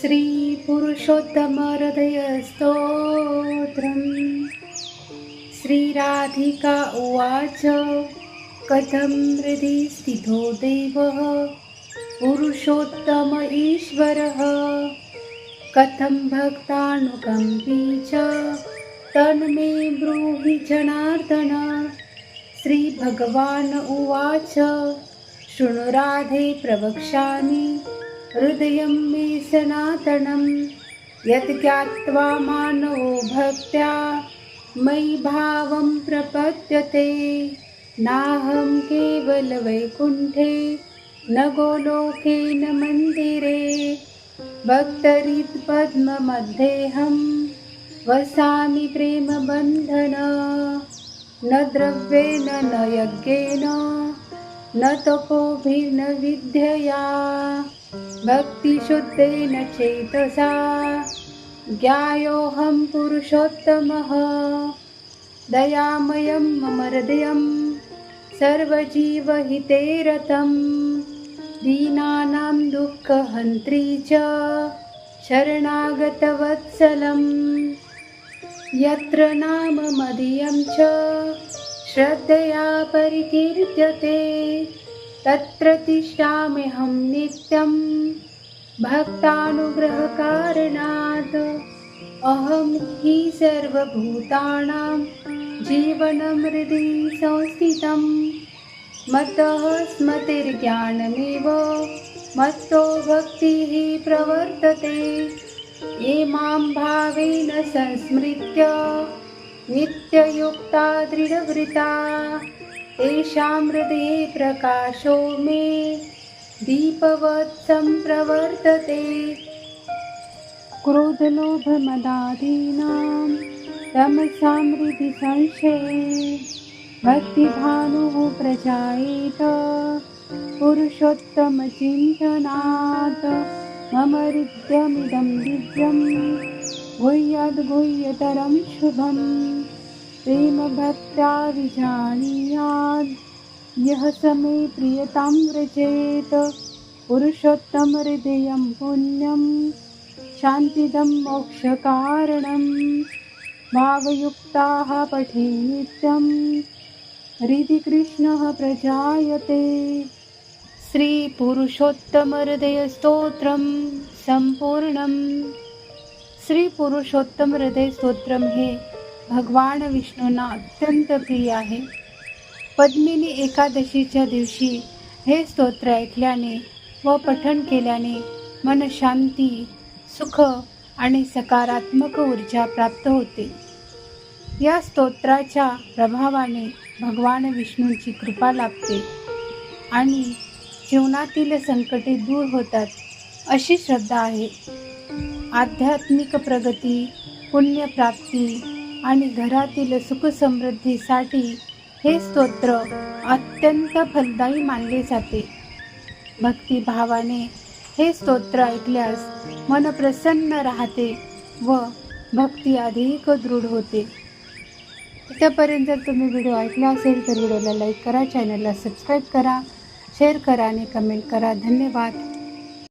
श्री पुरुषोत्तम हृदय स्तोत्रम्। श्री राधिका उवाच कथं हृदि स्थितो देवः पुरुषोत्तम ईश्वरः कथं भक्तानुकम्पी च तन्मे ब्रूहि जनार्दन। श्री भगवान उवाच शृणु राधे प्रवक्ष्यामि हृदयं मे सनातनं यत् ज्ञात्वा मानवो भक्त्या मयि भावं प्रपद्यते। नाहं केवलवैकुण्ठे न गोलोके न मन्दिरे भक्तहृत्पद्ममध्येऽहं वसामि प्रेमबन्धन। न द्रव्येण न यज्ञेन न तपोभिर्न विद्यया भक्तिशुद्धेन चेतसा ज्ञायोऽहं पुरुषोत्तमः। दयामयं मम हृदयं सर्वजीवहिते रतं दीनानां दुःखहन्त्री च शरणागतवत्सलं। यत्र नाम मदीयं च श्रद्धया परिकीर्त्यते तत्र तिष्ठाम्यहं नित्यं भक्तानुग्रहकारणात्। अहं हि सर्वभूतानां जीवनं हृदि संस्थितं मतः स्मृतिर्ज्ञानमेव मत्तो भक्तिः प्रवर्तते। ये मां भावेन संस्मृत्य नित्ययुक्ता दृढव्रता तेषां हृदये प्रकाशो मे दीपवत् सम्प्रवर्तते। क्रोधलोभमदादीनां तमसां हृदि संशये भक्तिभानुः प्रजायेत पुरुषोत्तमचिन्तनात्। मम हृदयमिदं दिव्यं गुह्यद्गुह्यतरं शुभं प्रेमभक्त्या विजानीयात् यः स मे प्रियतां व्रजेत। पुरुषोत्तम हृदयं पुण्यं शान्तिदं मोक्षकारणं भावयुक्ताः पठे नित्यं हृदि कृष्णः प्रजायते। श्री पुरुषोत्तम हृदय स्तोत्रम संपूर्णम। श्री पुरुषोत्तम हृदय स्तोत्रम हे भगवान विष्णूंना अत्यंत प्रिय आहे। पद्मिनी एकादशीच्या दिवशी हे स्तोत्र ऐकल्याने व पठण केल्याने मन शांती, सुख आणि सकारात्मक ऊर्जा प्राप्त होते। या स्तोत्राच्या प्रभावाने भगवान विष्णूंची कृपा लाभते आणि जीवनातील संकटे दूर होतात अशी श्रद्धा आहे। आध्यात्मिक प्रगती, पुण्यप्राप्ती आणि घरातील सुख समृद्धीसाठी हे स्तोत्र अत्यंत फलदायी मानले जाते। भक्तिभावाने हे स्तोत्र ऐकल्यास मन प्रसन्न राहते व भक्ती अधिक दृढ होते। इथपर्यंत जर तुम्ही व्हिडिओ ऐकला असेल तर व्हिडिओला लाईक करा, चॅनलला सबस्क्राईब करा, शेअर करा आणि कमेंट करा। धन्यवाद।